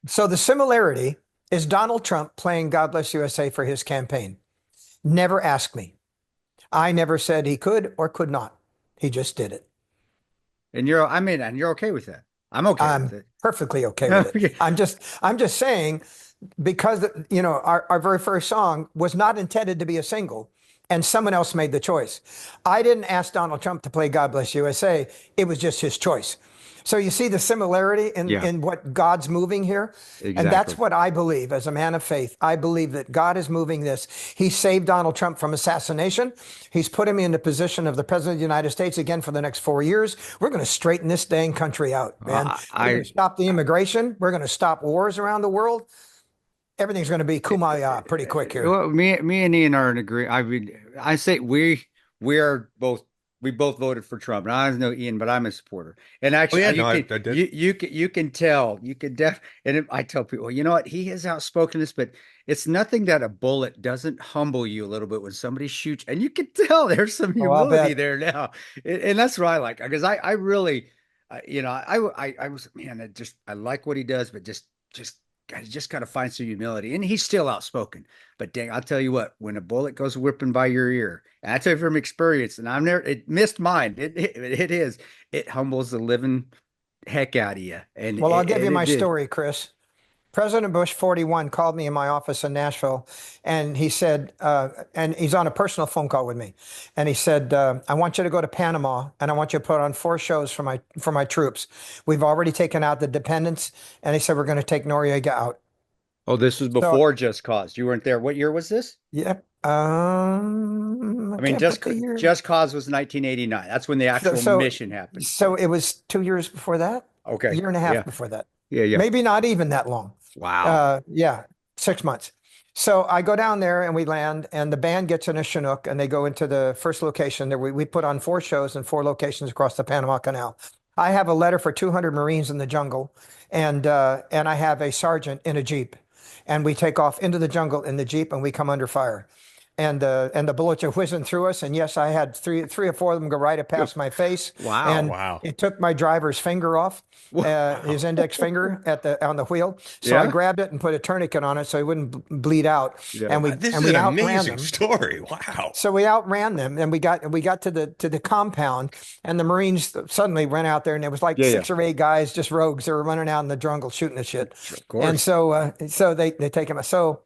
So the similarity is Donald Trump playing God Bless USA for his campaign. Never asked me. I never said he could or could not. He just did it. And you're okay with that. I'm okay with I'm it. perfectly okay with it. Okay. I'm just saying because our very first song was not intended to be a single, and someone else made the choice. I didn't ask Donald Trump to play God Bless USA. It was just his choice. So you see the similarity in, Yeah, in what God's moving here. And that's exactly. what I believe as a man of faith. I believe that God is moving this. He saved Donald Trump from assassination. He's put him in the position of the president of the United States again for the next 4 years. We're going to straighten this dang country out, man. We're going to stop the immigration. We're going to stop wars around the world. Everything's going to be kumbaya pretty quick here. Well, me and Ian are in agree. I say we are both we both voted for Trump. And I don't know Ian, but I'm a supporter. And Oh actually, yeah, no, I did. you can tell you can def. I tell people, you know what? He has outspoken this, but it's nothing that a bullet doesn't humble you a little bit when somebody shoots, and you can tell there's some Oh, I'll humility bet. there now. And that's what I like because I really, I was man, I like what he does, but just I just gotta find some humility. And he's still outspoken. But dang, I'll tell you what, when a bullet goes whipping by your ear, and I tell you from experience, and I've never it missed mine. It humbles the living heck out of you. Well, I'll give you And my it did. story, Chris. President Bush 41 called me in my office in Nashville, and he said, and he's on a personal phone call with me, and he said, "I want you to go to Panama, and I want you to put on 4 shows for my troops. We've already taken out the dependents, and he said we're going to take Noriega out." Oh, this was So, before Just Cause. You weren't there. What year was this? yeah, I I mean, can't put the year. Just Cause was 1989. That's when the So, actual so, mission happened. so it was 2 years before that, a Okay. year and a half Yeah. before that, Yeah. Yeah. maybe not even that long. Wow. Yeah, 6 months. So I go down there and we land, and the band gets in a Chinook, and they go into the first location. There we put on 4 shows in 4 locations across the Panama Canal. I have a letter for 200 Marines in the jungle, and I have a sergeant in a Jeep, and we take off into the jungle in the Jeep, and we come under fire. And the bullets are whizzing through us. And yes, I had three or four of them go right past my face, Wow. and Wow. it took my driver's finger off, his index finger on the wheel. So I Yeah. grabbed it and put a tourniquet on it so he wouldn't bleed out. Yeah. And we This and is we an outran amazing them. story. Wow. So we outran them, and we got to the compound, and the Marines suddenly ran out there, and there was like Yeah. Yeah. 6 or 8 guys, just rogues. They were running out in the jungle shooting at shit. Of And course. so they take him. So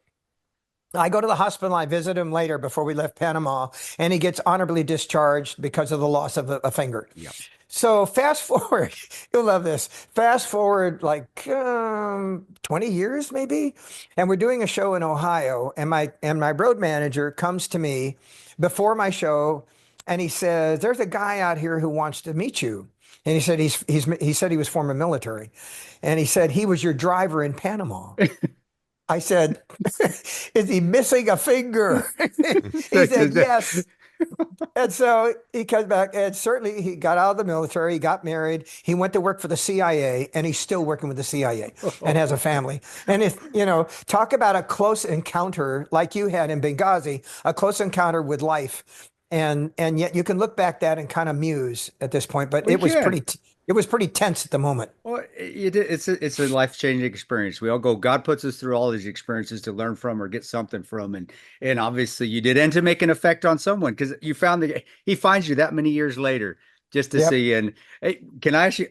I go to the hospital. I visit him later before we left Panama, and he gets honorably discharged because of the loss of a finger. Yeah. So fast forward, you'll love this. Fast forward like 20 years maybe, and we're doing a show in Ohio, and my road manager comes to me before my show, and he says, "There's a guy out here who wants to meet you." And he said he said he was former military, and he said he was your driver in Panama. I said, "Is he missing a finger?" He said, "Yes." And so he comes back, and certainly he got out of the military, he got married, he went to work for the CIA, and he's still working with the CIA and has a family. And if, talk about a close encounter like you had in Benghazi, a close encounter with life. And yet you can look back at that and kind of muse at this point, but We can. it was pretty tense at the moment. Well, it's a life-changing experience. We all go, God puts us through all these experiences to learn from or get something from. And obviously you did, and to make an effect on someone because you found that he finds you that many years later just to Yep. see. And hey, can I actually,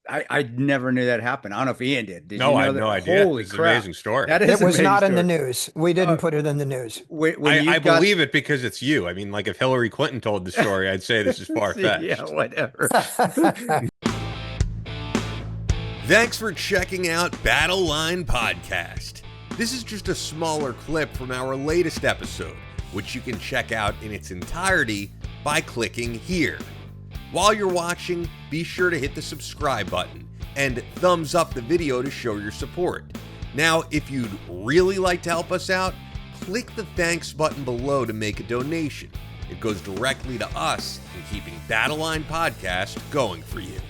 I never knew that happened. I don't know if Ian did. Did No, you I know had that? no idea. Holy It's an crap. amazing story. That It is an was amazing not in the story. news. We Uh, didn't put it in the news. when I you got, believe it because it's you. I mean, like if Hillary Clinton told the story, I'd say this is yeah, far-fetched. whatever. Thanks for checking out Battle Line Podcast. This is just a smaller clip from our latest episode, which you can check out in its entirety by clicking here. While you're watching, be sure to hit the subscribe button and thumbs up the video to show your support. Now, if you'd really like to help us out, click the thanks button below to make a donation. It goes directly to us in keeping Battle Line Podcast going for you.